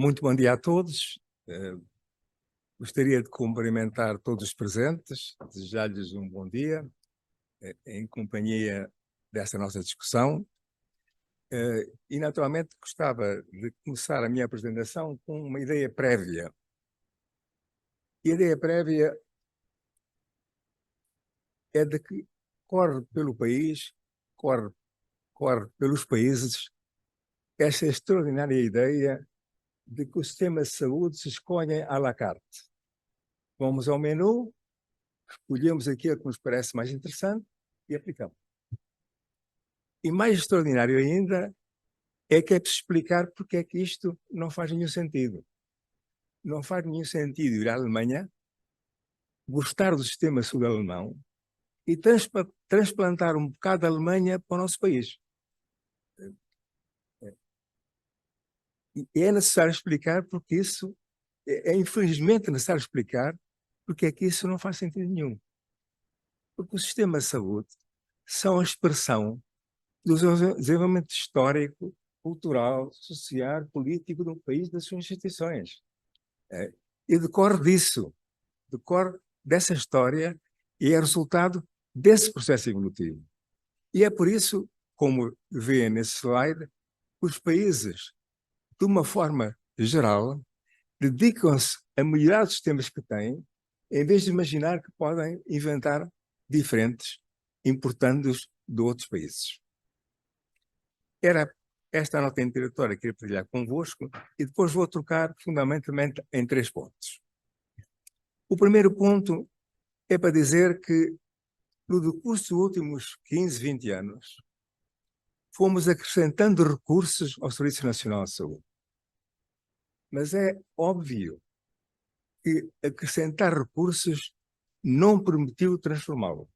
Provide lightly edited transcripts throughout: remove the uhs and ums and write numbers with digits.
Muito bom dia a todos. Gostaria de cumprimentar todos os presentes, desejar-lhes um bom dia, em companhia desta nossa discussão. E, naturalmente, gostava de começar a minha apresentação com uma ideia prévia. E a ideia prévia é de que corre pelo país, corre pelos países, esta extraordinária ideia de que o sistema de saúde se escolhe à la carte. Vamos ao menu, escolhemos aquilo que nos parece mais interessante e aplicamos. E mais extraordinário ainda é que é preciso explicar porque é que isto não faz nenhum sentido. Não faz nenhum sentido ir à Alemanha, gostar do sistema sul alemão e transplantar um bocado da Alemanha para o nosso país. E é necessário explicar porque isso, é infelizmente necessário explicar porque é que isso não faz sentido nenhum. Porque o sistema de saúde são a expressão do desenvolvimento histórico, cultural, social, político de um país, das suas instituições. E decorre disso, decorre dessa história e é resultado desse processo evolutivo. E é por isso, como vê nesse slide, os países, de uma forma geral, dedicam-se a melhorar os sistemas que têm, em vez de imaginar que podem inventar diferentes, importando-os de outros países. Era esta a nota introdutória que queria partilhar convosco e depois vou trocar fundamentalmente em 3 pontos. O primeiro ponto é para dizer que no decurso dos últimos 15, 20 anos fomos acrescentando recursos ao Serviço Nacional de Saúde. Mas é óbvio que acrescentar recursos não permitiu transformá-lo.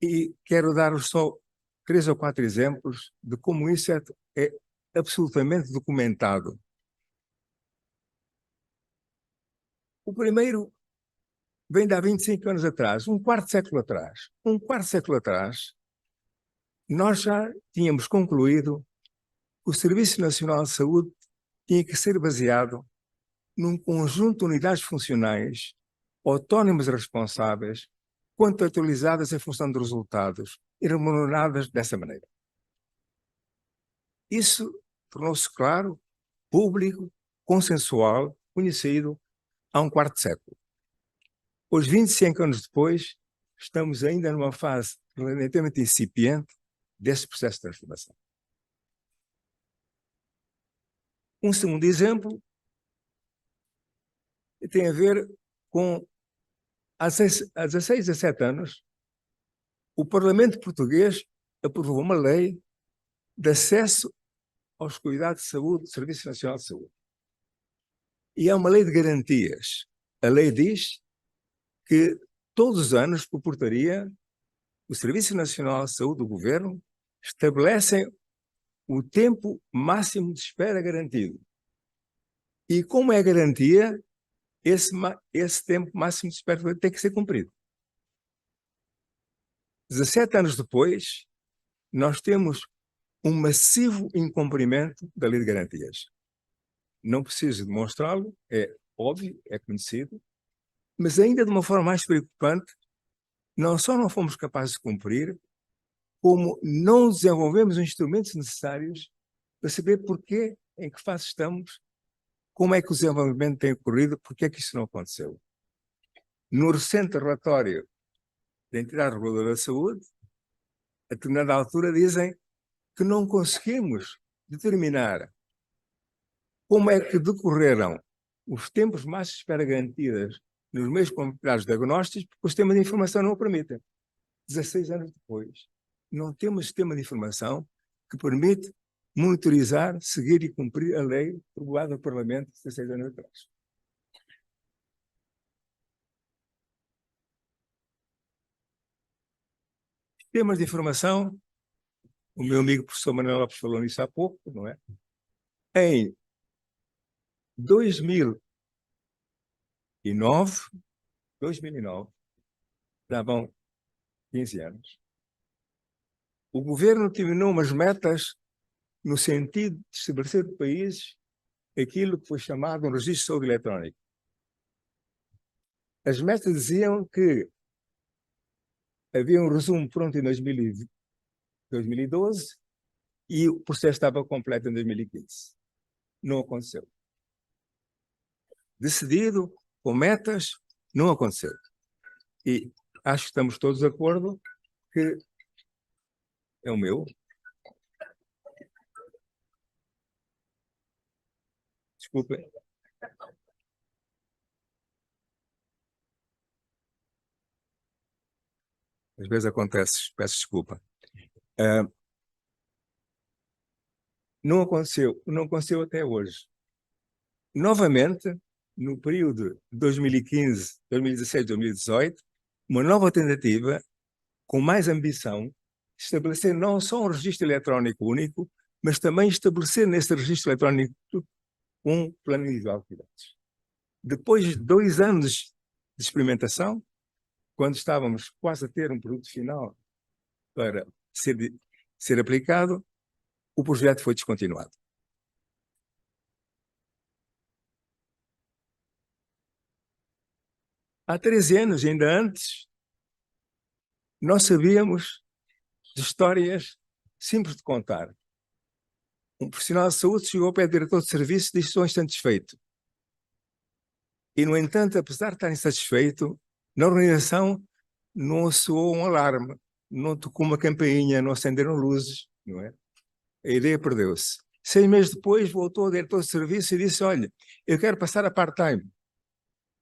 E quero dar-vos só 3 ou 4 exemplos de como isso é absolutamente documentado. O primeiro vem de há 25 anos atrás, um quarto século atrás. Um quarto século atrás, nós já tínhamos concluído que o Serviço Nacional de Saúde tinha que ser baseado num conjunto de unidades funcionais, autónomas e responsáveis, contratualizadas em função de resultados e remuneradas dessa maneira. Isso tornou-se claro, público, consensual, conhecido há um quarto século. Hoje, 25 anos depois, estamos ainda numa fase relativamente incipiente desse processo de transformação. Um segundo exemplo tem a ver com, há 16, 17 anos, o Parlamento português aprovou uma lei de acesso aos cuidados de saúde do Serviço Nacional de Saúde. E é uma lei de garantias. A lei diz que todos os anos, por portaria, o Serviço Nacional de Saúde do Governo estabelecem o tempo máximo de espera garantido. E como é garantia, esse tempo máximo de espera tem que ser cumprido. 17 anos depois, nós temos um massivo incumprimento da lei de garantias. Não preciso demonstrá-lo, é óbvio, é conhecido, mas ainda de uma forma mais preocupante, não só não fomos capazes de cumprir, como não desenvolvemos os instrumentos necessários para saber porquê, em que fase estamos, como é que o desenvolvimento tem ocorrido, porquê é que isso não aconteceu. No recente relatório da Entidade Reguladora da Saúde, a determinada altura dizem que não conseguimos determinar como é que decorreram os tempos máximos de espera garantidas nos meios complementares diagnósticos, porque o sistema de informação não o permite. 16 anos depois, não temos sistema de informação que permite monitorizar, seguir e cumprir a lei aprovada no Parlamento 16 anos atrás. Sistemas de informação, o meu amigo professor Manuel Lopes falou nisso há pouco, não é? Em 2009, já vão 15 anos, o governo determinou umas metas no sentido de estabelecer no país aquilo que foi chamado um registro de saúde eletrónico. As metas diziam que havia um resumo pronto em 2012 e o processo estava completo em 2015. Não aconteceu. Decidido, com metas, não aconteceu. E acho que estamos todos de acordo que é o meu. Desculpem. Às vezes acontece, peço desculpa. Não aconteceu até hoje. Novamente, no período de 2015, 2016, 2018, uma nova tentativa, com mais ambição, estabelecer não só um registro eletrónico único, mas também estabelecer nesse registro eletrónico um plano individual de cuidados. Depois de 2 anos de experimentação, quando estávamos quase a ter um produto final para ser aplicado, o projeto foi descontinuado. Há 13 anos, ainda antes, nós sabíamos de histórias simples de contar. Um profissional de saúde chegou ao pé do diretor de serviço e disse: estou insatisfeito. E, no entanto, apesar de estar insatisfeito, na organização não soou um alarme, não tocou uma campainha, não acenderam luzes, não é? A ideia perdeu-se. 6 meses depois, voltou ao diretor de serviço e disse: olha, eu quero passar a part-time.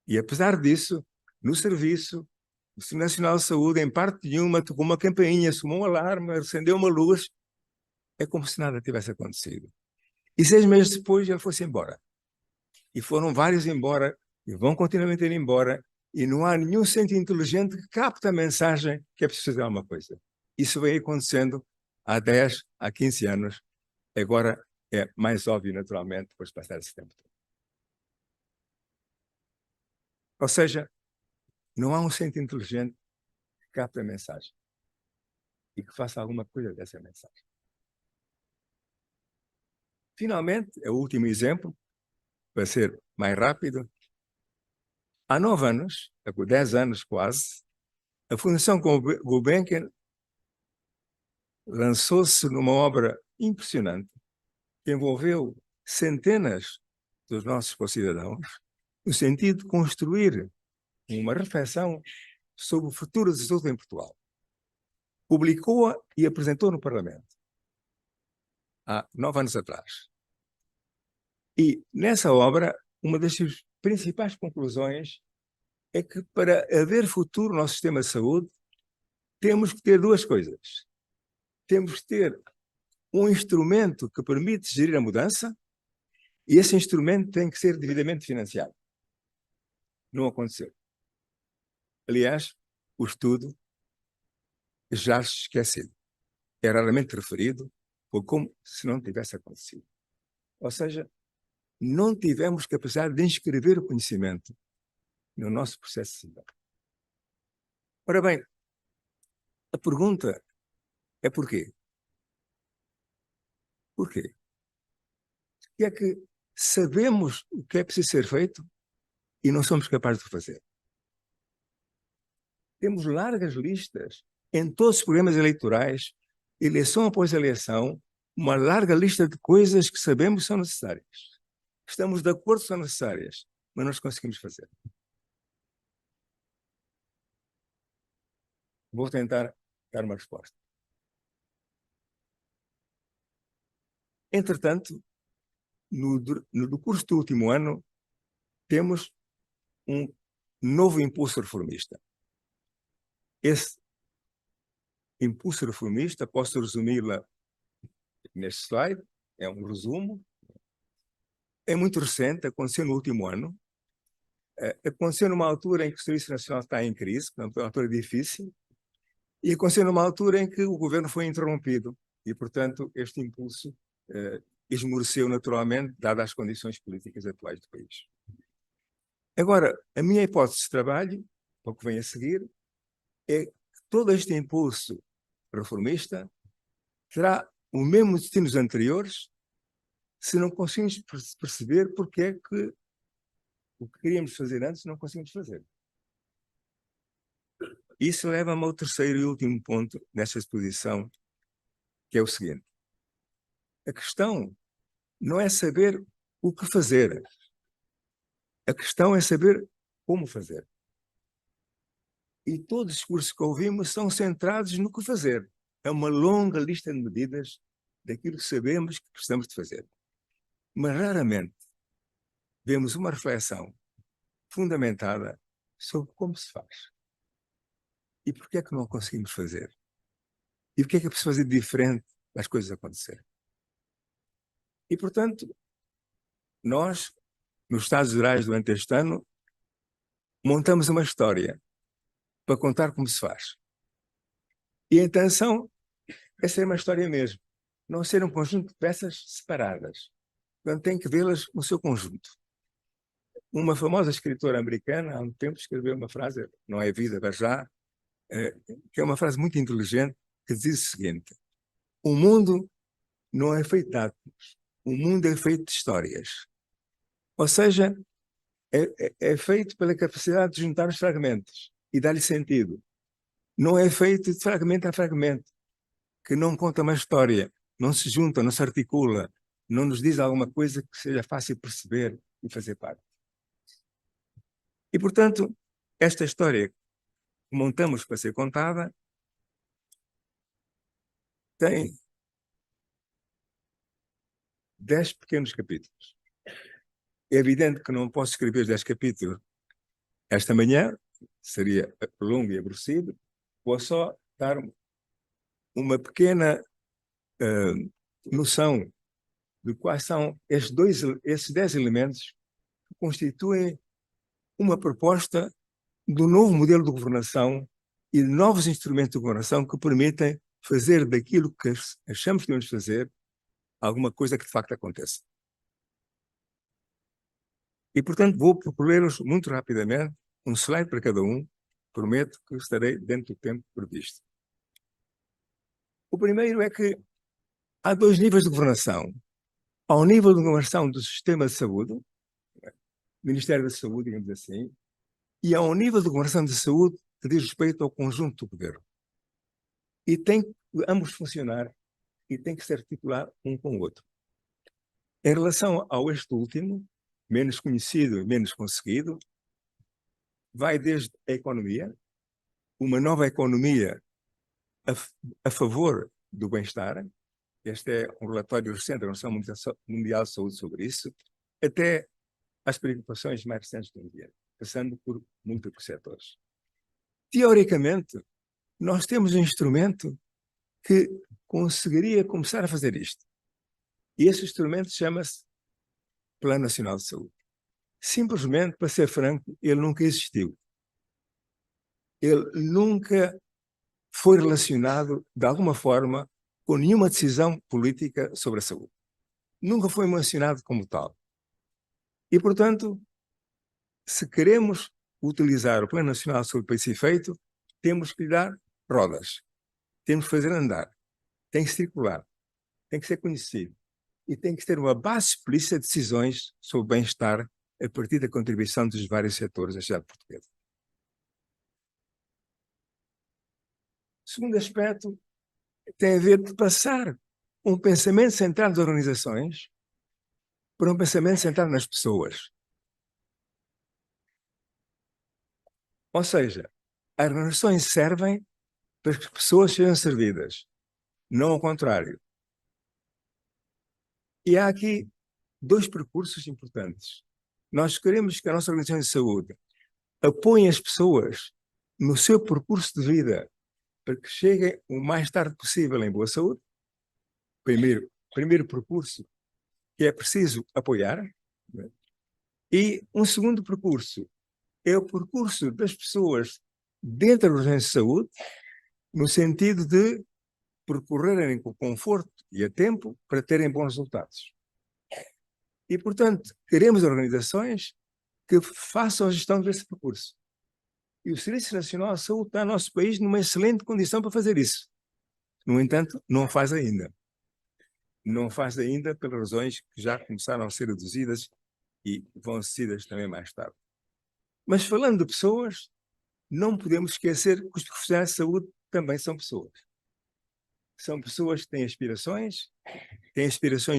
E, apesar disso, no serviço, o Serviço Nacional de Saúde, em parte nenhuma, tocou uma campainha, somou um alarme, acendeu uma luz. É como se nada tivesse acontecido. E 6 meses depois, ele foi-se embora. E foram vários embora, e vão continuamente ir embora, e não há nenhum centro inteligente que capte a mensagem que é preciso fazer alguma coisa. Isso vem acontecendo há 10, há 15 anos. Agora é mais óbvio, naturalmente, depois de passar esse tempo todo. Ou seja, não há um centro inteligente que capte a mensagem e que faça alguma coisa dessa mensagem. Finalmente, é o último exemplo, para ser mais rápido. Há 9 anos, há 10 anos quase, a Fundação Gulbenkian lançou-se numa obra impressionante que envolveu centenas dos nossos concidadãos no sentido de construir uma reflexão sobre o futuro da saúde em Portugal. Publicou-a e apresentou no Parlamento há 9 anos atrás. E nessa obra, uma das principais conclusões é que para haver futuro no nosso sistema de saúde, temos que ter 2 coisas. Temos que ter um instrumento que permite gerir a mudança e esse instrumento tem que ser devidamente financiado. Não aconteceu. Aliás, o estudo já se esquecido. É raramente referido, ou como se não tivesse acontecido. Ou seja, não tivemos capacidade de inscrever o conhecimento no nosso processo de decisão. Ora bem, a pergunta é porquê? Porquê? E é que sabemos o que é preciso ser feito e não somos capazes de fazer. Temos largas listas em todos os programas eleitorais, eleição após eleição, uma larga lista de coisas que sabemos que são necessárias. Estamos de acordo que são necessárias, mas não as conseguimos fazer. Vou tentar dar uma resposta. Entretanto, no curso do último ano, temos um novo impulso reformista. Esse impulso reformista, posso resumi-la neste slide, é um resumo. É muito recente, aconteceu no último ano. Aconteceu numa altura em que o Serviço Nacional está em crise, portanto, é uma altura difícil, e aconteceu numa altura em que o governo foi interrompido, e, portanto, este impulso esmoreceu naturalmente, dadas as condições políticas atuais do país. Agora, a minha hipótese de trabalho, o que vem a seguir, é que todo este impulso reformista terá o mesmo destino dos anteriores se não conseguimos perceber porque é que o que queríamos fazer antes não conseguimos fazer. Isso leva-me ao terceiro e último ponto nesta exposição, que é o seguinte. A questão não é saber o que fazer. A questão é saber como fazer. E todos os cursos que ouvimos são centrados no que fazer. É uma longa lista de medidas daquilo que sabemos que precisamos de fazer. Mas raramente vemos uma reflexão fundamentada sobre como se faz. E por que é que não conseguimos fazer? E o que é que é preciso fazer diferente para as coisas acontecerem? E, portanto, nós, nos Estados Gerais, durante este ano, montamos uma história para contar como se faz. E a intenção é ser uma história mesmo, não ser um conjunto de peças separadas. Portanto, tem que vê-las no seu conjunto. Uma famosa escritora americana, há um tempo, escreveu uma frase, não é vida, mas já, que é uma frase muito inteligente, que diz o seguinte: o mundo não é feito de átomos, o mundo é feito de histórias. Ou seja, é feito pela capacidade de juntar os fragmentos e dar-lhe sentido. Não é feito de fragmento a fragmento, que não conta uma história, não se junta, não se articula, não nos diz alguma coisa que seja fácil perceber e fazer parte. E, portanto, esta história que montamos para ser contada tem 10 pequenos capítulos. É evidente que não posso escrever os 10 capítulos esta manhã, seria longo e aborrecido, vou só dar uma pequena noção de quais são esses 10 elementos que constituem uma proposta do novo modelo de governação e de novos instrumentos de governação que permitem fazer daquilo que achamos que devemos fazer alguma coisa que de facto aconteça. E, portanto, vou percorrer-los muito rapidamente, um slide para cada um, prometo que estarei dentro do tempo previsto. O primeiro é que há 2 níveis de governação. Ao nível de governação do sistema de saúde, Ministério da Saúde, digamos assim, e ao nível de governação de saúde que diz respeito ao conjunto do governo. E tem que ambos funcionar e tem que se articular um com o outro. Em relação ao este último, menos conhecido e menos conseguido, vai desde a economia, uma nova economia a favor do bem-estar. Este é um relatório recente da Organização Mundial de Saúde sobre isso, até às preocupações mais recentes do ambiente, passando por múltiplos setores. Teoricamente, nós temos um instrumento que conseguiria começar a fazer isto. E esse instrumento chama-se Plano Nacional de Saúde. Simplesmente, para ser franco, ele nunca existiu. Ele nunca foi relacionado, de alguma forma, com nenhuma decisão política sobre a saúde. Nunca foi mencionado como tal. E, portanto, se queremos utilizar o Plano Nacional de Saúde para esse efeito, temos que lhe dar rodas. Temos que fazer andar. Tem que circular. Tem que ser conhecido. E tem que ter uma base explícita de decisões sobre o bem-estar a partir da contribuição dos vários setores da sociedade portuguesa. O segundo aspecto tem a ver de passar um pensamento centrado nas organizações para um pensamento centrado nas pessoas. Ou seja, as organizações servem para que as pessoas sejam servidas, não ao contrário. E há aqui 2 percursos importantes. Nós queremos que a nossa organização de saúde apoie as pessoas no seu percurso de vida para que cheguem o mais tarde possível em boa saúde. Primeiro percurso que é preciso apoiar. Né? E um segundo percurso é o percurso das pessoas dentro da organização de saúde, no sentido de percorrerem com conforto e a tempo para terem bons resultados. E, portanto, queremos organizações que façam a gestão desse percurso. E o Serviço Nacional de Saúde está no nosso país numa excelente condição para fazer isso. No entanto, não faz ainda. Não faz ainda pelas razões que já começaram a ser reduzidas e vão ser reduzidas também mais tarde. Mas falando de pessoas, não podemos esquecer que os profissionais de saúde também são pessoas. São pessoas que têm aspirações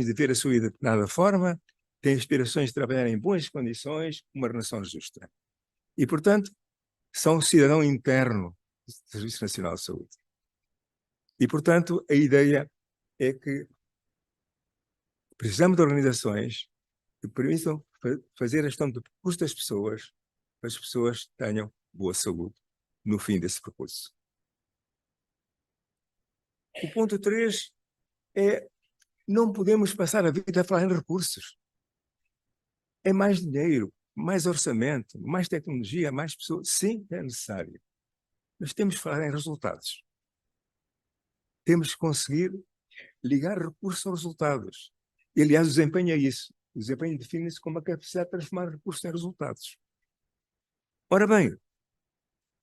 de ver a sua vida de determinada forma, têm aspirações de trabalhar em boas condições, uma relação justa. E, portanto, são um cidadão interno do Serviço Nacional de Saúde. E, portanto, a ideia é que precisamos de organizações que permitam fazer a gestão do percurso das pessoas, para as pessoas tenham boa saúde no fim desse percurso. O ponto 3 é: não podemos passar a vida a falar em recursos. É mais dinheiro, mais orçamento, mais tecnologia, mais pessoas. Sim, é necessário. Mas temos que falar em resultados. Temos que conseguir ligar recursos aos resultados. E, aliás, o desempenho é isso. O desempenho define-se como a capacidade de transformar recursos em resultados. Ora bem,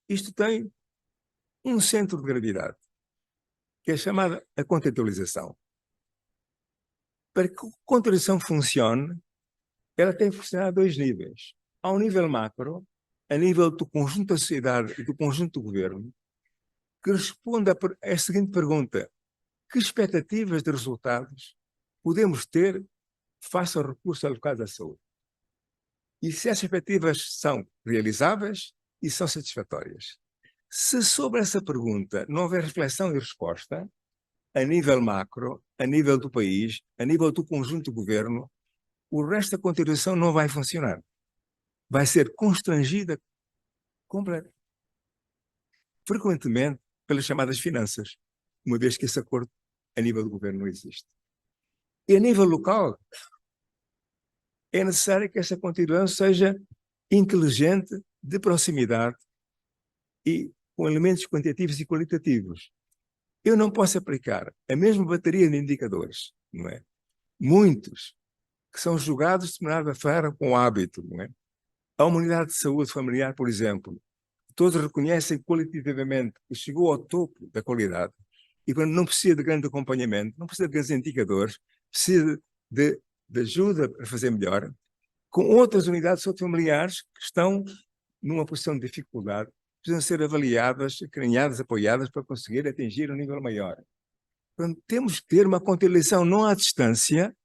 isto tem um centro de gravidade, que é chamada a contextualização. Para que a contextualização funcione, ela tem que funcionar a dois níveis. Ao nível macro, a nível do conjunto da sociedade e do conjunto do governo, que responde a seguinte pergunta: que expectativas de resultados podemos ter face ao recurso alocado à saúde? E se as expectativas são realizáveis e são satisfatórias. Se sobre essa pergunta não houver reflexão e resposta, a nível macro, a nível do país, a nível do conjunto do governo, o resto da contribuição não vai funcionar. Vai ser constrangida completamente, frequentemente pelas chamadas finanças, uma vez que esse acordo a nível do governo não existe. E a nível local, é necessário que essa contribuição seja inteligente, de proximidade e com elementos quantitativos e qualitativos. Eu não posso aplicar a mesma bateria de indicadores, não é? Muitos que são julgados de determinada forma com hábito, não é? A unidade de saúde familiar, por exemplo, todos reconhecem qualitativamente que chegou ao topo da qualidade e quando não precisa de grande acompanhamento, não precisa de grandes indicadores, precisa de ajuda para fazer melhor, com outras unidades de saúde familiares que estão numa posição de dificuldade, precisam ser avaliadas, acarinhadas, apoiadas para conseguir atingir um nível maior. Portanto, temos que ter uma contabilização não à distância,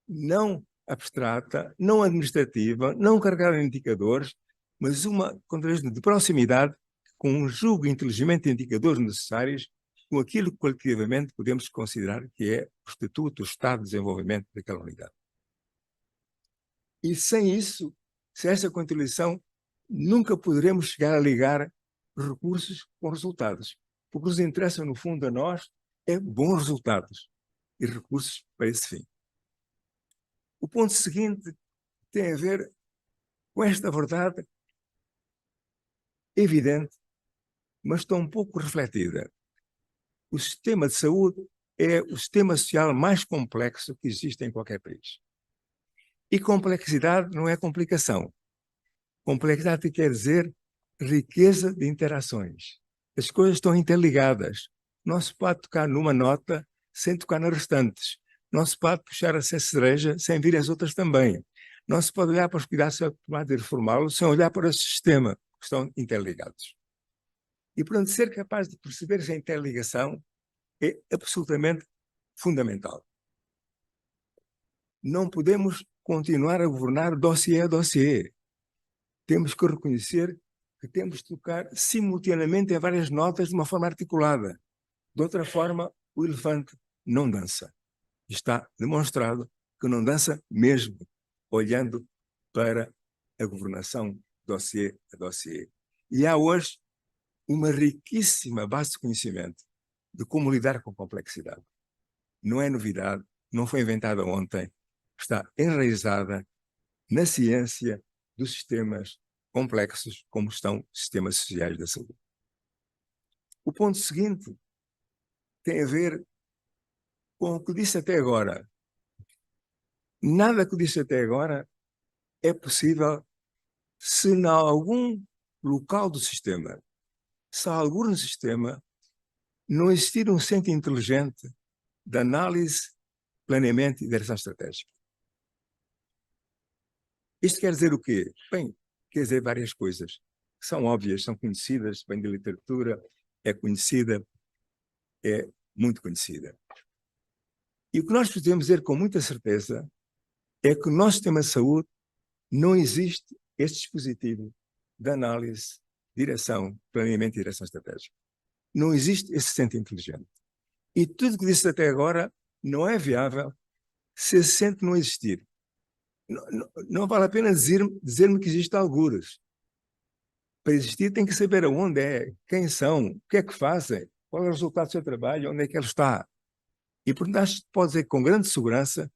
não abstrata, não administrativa, não carregada em indicadores, mas uma contabilização de proximidade com um julgo inteligente de indicadores necessários com aquilo que qualitativamente podemos considerar que é o estatuto, o estado de desenvolvimento daquela unidade. E sem isso, sem essa contabilização, nunca poderemos chegar a ligar recursos com resultados. O que nos interessa, no fundo, a nós é bons resultados e recursos para esse fim. O ponto seguinte tem a ver com esta verdade evidente, mas tão pouco refletida. O sistema de saúde é o sistema social mais complexo que existe em qualquer país. E complexidade não é complicação. Complexidade quer dizer riqueza de interações. As coisas estão interligadas. Não se pode tocar numa nota sem tocar nas restantes. Não se pode puxar essa cereja sem vir as outras também. Não se pode olhar para os cuidados e reformá-los sem olhar para o sistema, que estão interligados. E, portanto, ser capaz de perceber essa interligação é absolutamente fundamental. Não podemos continuar a governar dossiê a dossiê. Temos que reconhecer que temos de tocar simultaneamente em várias notas de uma forma articulada. De outra forma, o elefante não dança. Está demonstrado que não dança mesmo, olhando para a governação dossiê a dossiê. E há hoje uma riquíssima base de conhecimento de como lidar com complexidade. Não é novidade, não foi inventada ontem, está enraizada na ciência dos sistemas complexos, como estão os sistemas sociais da saúde. O ponto seguinte tem a ver com o que disse até agora. Nada que disse até agora é possível se em algum local do sistema, se há algum no sistema, não existir um centro inteligente de análise planeamento e direção estratégica. Isto quer dizer o quê? Bem, quer dizer várias coisas. São óbvias, são conhecidas, vem da literatura, é conhecida, é muito conhecida. E o que nós podemos dizer com muita certeza é que no nosso sistema de saúde não existe este dispositivo de análise, direção, planeamento e direção estratégica. Não existe esse centro inteligente. E tudo que disse até agora não é viável se esse centro não existir. Não vale a pena dizer-me que existe algures. Para existir tem que saber aonde é, quem são, o que é que fazem, qual é o resultado do seu trabalho, onde é que ele está. E, portanto, acho que pode dizer com grande segurança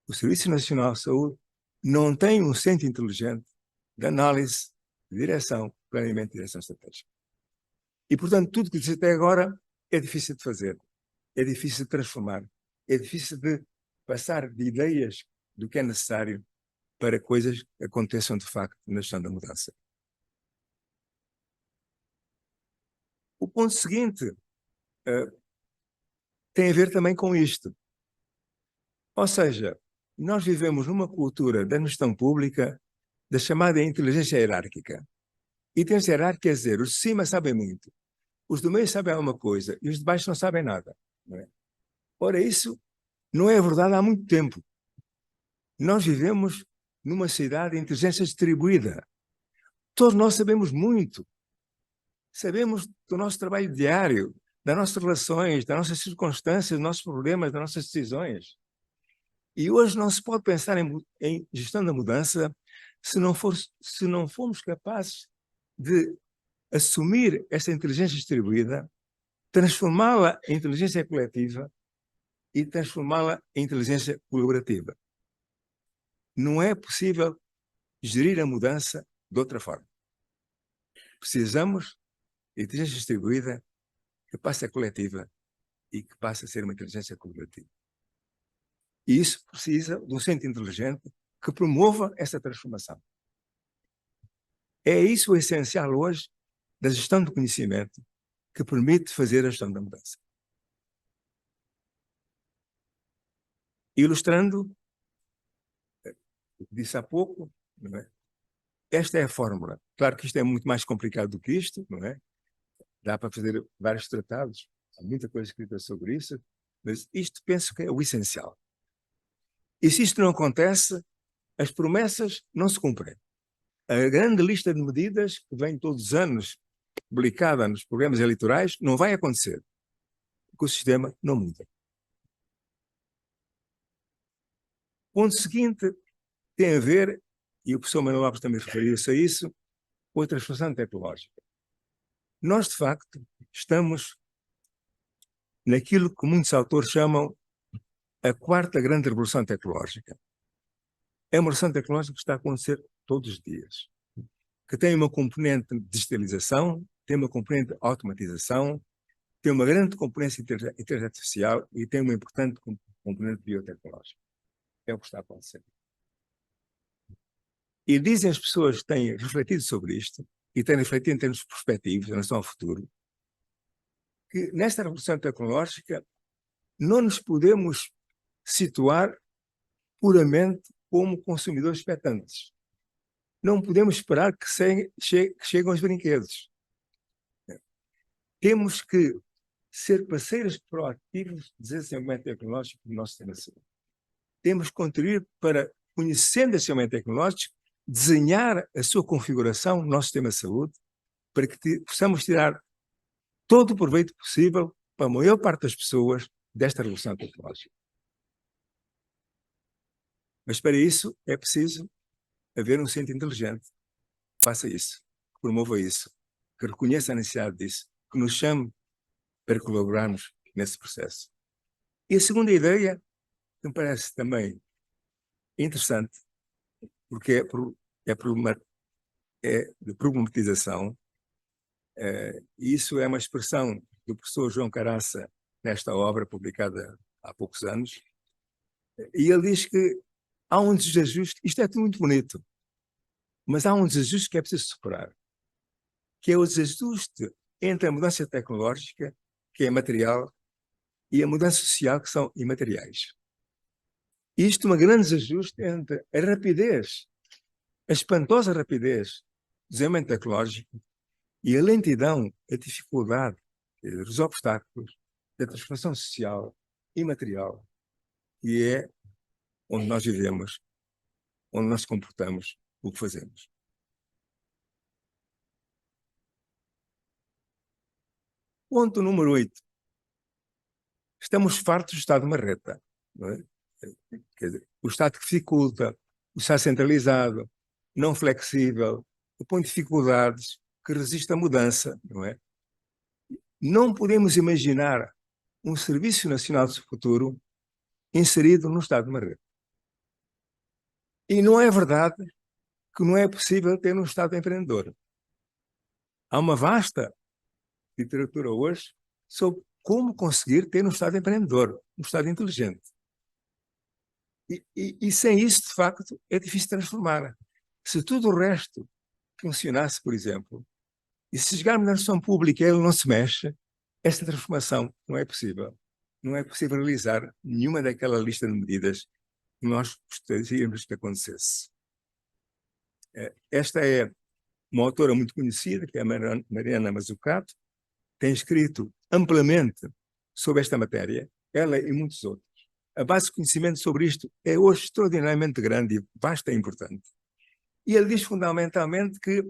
o Serviço Nacional de Saúde não tem um centro inteligente de análise, de direção, planeamento e direção estratégica. E, portanto, tudo o que disse até agora é difícil de fazer, é difícil de transformar, é difícil de passar de ideias do que é necessário para coisas que aconteçam de facto na gestão da mudança. O ponto seguinte tem a ver também com isto. Ou seja, nós vivemos numa cultura da gestão pública da chamada inteligência hierárquica. E inteligência hierárquica quer dizer, os de cima sabem muito, os do meio sabem alguma coisa e os de baixo não sabem nada. Não é? Ora, isso não é verdade há muito tempo. Nós vivemos numa sociedade de inteligência distribuída. Todos nós sabemos muito. Sabemos do nosso trabalho diário, das nossas relações, das nossas circunstâncias, dos nossos problemas, das nossas decisões. E hoje não se pode pensar em gestão da mudança se não formos capazes de assumir esta inteligência distribuída, transformá-la em inteligência coletiva e transformá-la em inteligência colaborativa. Não é possível gerir a mudança de outra forma. Precisamos de inteligência distribuída que passe a coletiva e que passe a ser uma inteligência colaborativa. E isso precisa de um centro inteligente que promova essa transformação. É isso o essencial hoje da gestão do conhecimento que permite fazer a gestão da mudança. Ilustrando o que disse há pouco, não é? Esta é a fórmula. Claro que isto é muito mais complicado do que isto, não é? Dá para fazer vários tratados, há muita coisa escrita sobre isso, mas isto penso que é o essencial. E se isto não acontece, as promessas não se cumprem. A grande lista de medidas que vem todos os anos publicada nos programas eleitorais não vai acontecer, porque o sistema não muda. O ponto seguinte tem a ver, e o professor Manuel Lopes também referiu-se a isso, com a transformação tecnológica. Nós, de facto, estamos naquilo que muitos autores chamam a quarta grande revolução tecnológica. É uma revolução tecnológica que está a acontecer todos os dias, que tem uma componente de digitalização, tem uma componente de automatização, tem uma grande componente de inteligência artificial e tem uma importante componente biotecnológica. É o que está a acontecer. E dizem as pessoas que têm refletido sobre isto, e têm refletido em termos perspectivos, em relação ao futuro, que nesta revolução tecnológica não nos podemos situar puramente como consumidores expectantes. Não podemos esperar que cheguem os brinquedos. Temos que ser parceiros proativos de desenvolvimento tecnológico do nosso sistema de saúde. Temos que contribuir para, conhecendo esse desenvolvimento tecnológico, desenhar a sua configuração no nosso sistema de saúde para que possamos tirar todo o proveito possível para a maior parte das pessoas desta revolução tecnológica. Mas para isso é preciso haver um centro inteligente que faça isso, que promova isso, que reconheça a necessidade disso, que nos chame para colaborarmos nesse processo. E a segunda ideia, que me parece também interessante, porque é de problematização, e isso é uma expressão do professor João Caraça nesta obra publicada há poucos anos, e ele diz que há um desajuste, isto é tudo muito bonito, mas há um desajuste que é preciso superar, que é o desajuste entre a mudança tecnológica, que é material, e a mudança social, que são imateriais. Isto é um grande desajuste entre a rapidez, a espantosa rapidez do desenvolvimento tecnológico e a lentidão, a dificuldade, os obstáculos da transformação social e material, que é onde nós vivemos, onde nós comportamos o que fazemos. Ponto número 8. Estamos fartos do Estado marreta. Não é? Quer dizer, o Estado que dificulta, o Estado centralizado, não flexível, que põe dificuldades, que resiste à mudança. Não é? Não podemos imaginar um Serviço Nacional do Futuro inserido no Estado de marreta. E não é verdade que não é possível ter um Estado empreendedor. Há uma vasta literatura hoje sobre como conseguir ter um Estado empreendedor, um Estado inteligente. E sem isso, de facto, é difícil transformar. Se tudo o resto funcionasse, por exemplo, e se chegarmos na gestão pública e ele não se mexe, esta transformação não é possível. Não é possível realizar nenhuma daquela lista de medidas que nós gostaríamos que acontecesse. Esta é uma autora muito conhecida, que é a Mariana Mazzucato, tem escrito amplamente sobre esta matéria, ela e muitos outros. A base de conhecimento sobre isto é hoje extraordinariamente grande e vasta e importante. E ele diz fundamentalmente que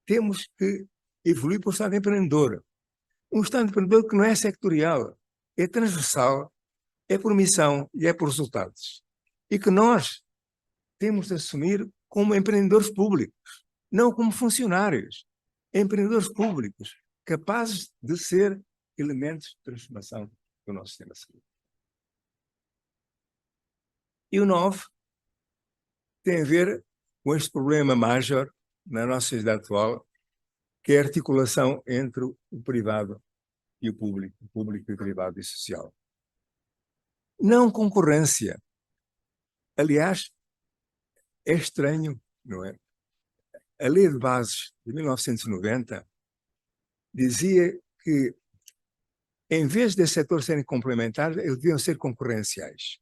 temos que evoluir para o Estado empreendedor. Um Estado empreendedor que não é sectorial, é transversal, é por missão e é por resultados. E que nós temos de assumir como empreendedores públicos, não como funcionários. Empreendedores públicos, capazes de ser elementos de transformação do nosso sistema de saúde. E o 9 tem a ver com este problema major na nossa sociedade atual, que é a articulação entre o privado e o público e privado e social. Não concorrência. Aliás, é estranho, não é? A Lei de Bases de 1990 dizia que, em vez de setores serem complementares, eles deviam ser concorrenciais.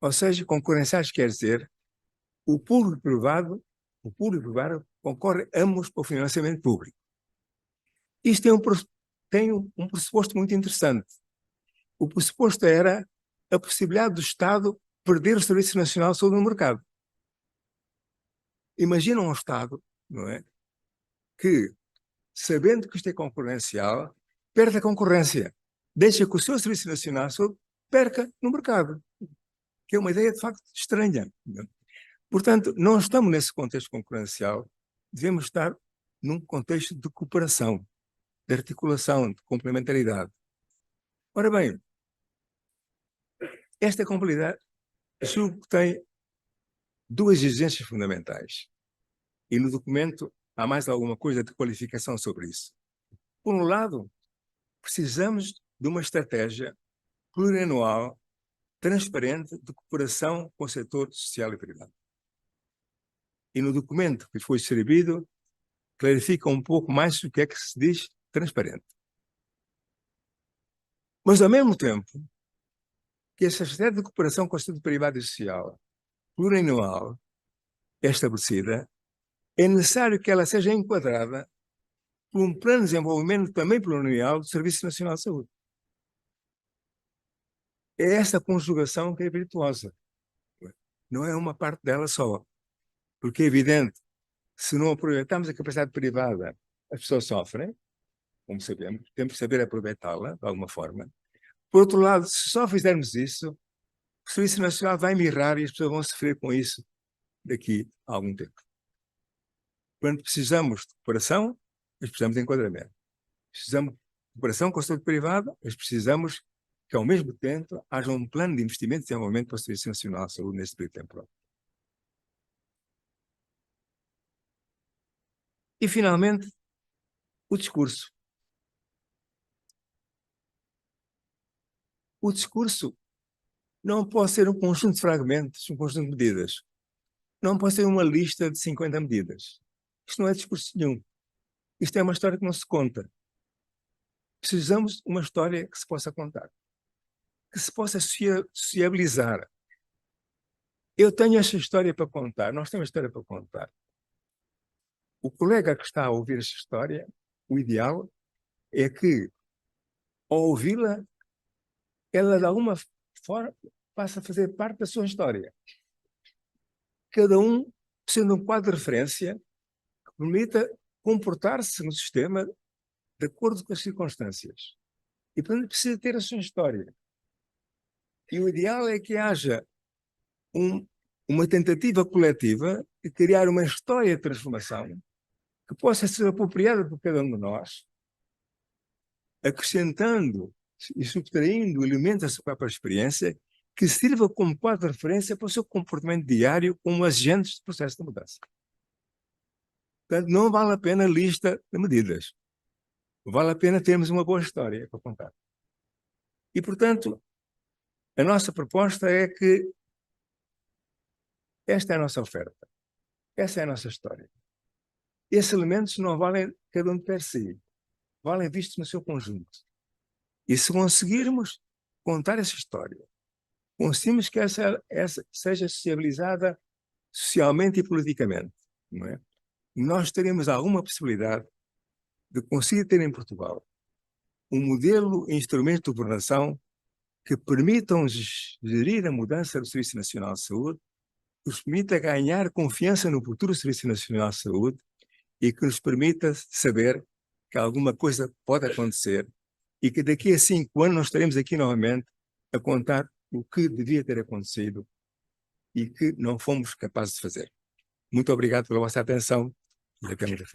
Ou seja, concorrenciais quer dizer o público e privado concorrem ambos para o financiamento público. Isto tem um pressuposto muito interessante. O pressuposto era a possibilidade do Estado perder o Serviço Nacional de Saúde no mercado. Imagina um Estado, não é, que, sabendo que isto é concorrencial, perde a concorrência, deixa que o seu Serviço Nacional de Saúde perca no mercado, que é uma ideia de facto estranha. Não é? Portanto, não estamos nesse contexto concorrencial, devemos estar num contexto de cooperação, de articulação, de complementaridade. Ora bem, esta complementaridade julgo que tem duas exigências fundamentais. E no documento há mais alguma coisa de qualificação sobre isso. Por um lado, precisamos de uma estratégia plurianual, transparente, de cooperação com o setor social e privado. E no documento que foi distribuído, clarifica um pouco mais o que é que se diz transparente. Mas, ao mesmo tempo, que essa estratégia de cooperação com o setor privado e social plurianual é estabelecida, é necessário que ela seja enquadrada por um plano de desenvolvimento também plurianual do Serviço Nacional de Saúde. É essa conjugação que é virtuosa. Não é uma parte dela só. Porque é evidente, se não aproveitarmos a capacidade privada, as pessoas sofrem, como sabemos, temos que saber aproveitá-la de alguma forma. Por outro lado, se só fizermos isso, o Serviço Nacional vai mirrar e as pessoas vão sofrer com isso daqui a algum tempo. Portanto, precisamos de cooperação, mas precisamos de enquadramento. Precisamos de cooperação com o setor privado, mas precisamos que, ao mesmo tempo, haja um plano de investimento e desenvolvimento para o Serviço Nacional de Saúde neste período temporal. E, finalmente, o discurso. O discurso não pode ser um conjunto de fragmentos, um conjunto de medidas. Não pode ser uma lista de 50 medidas. Isto não é discurso nenhum. Isto é uma história que não se conta. Precisamos de uma história que se possa contar. que se possa sociabilizar. Eu tenho esta história para contar, nós temos história para contar. O colega que está a ouvir esta história, o ideal é que, ao ouvi-la, ela de alguma forma passa a fazer parte da sua história. Cada um sendo um quadro de referência que permita comportar-se no sistema de acordo com as circunstâncias. E, portanto, precisa ter a sua história. E o ideal é que haja uma tentativa coletiva de criar uma história de transformação que possa ser apropriada por cada um de nós, acrescentando e subtraindo elementos da sua própria experiência que sirva como quadro de referência para o seu comportamento diário como agentes do processo de mudança. Portanto, não vale a pena lista de medidas. Vale a pena termos uma boa história para contar. E, portanto, a nossa proposta é que esta é a nossa oferta. Essa é a nossa história. Esses elementos não valem cada um per si. Valem vistos no seu conjunto. E se conseguirmos contar essa história, conseguimos que essa seja sociabilizada socialmente e politicamente, não é? Nós teremos alguma possibilidade de conseguir ter em Portugal um modelo e instrumento de governação que permitam gerir a mudança do Serviço Nacional de Saúde, que nos permita ganhar confiança no futuro Serviço Nacional de Saúde e que nos permita saber que alguma coisa pode acontecer e que daqui a 5 anos nós estaremos aqui novamente a contar o que devia ter acontecido e que não fomos capazes de fazer. Muito obrigado pela vossa atenção e a Câmara.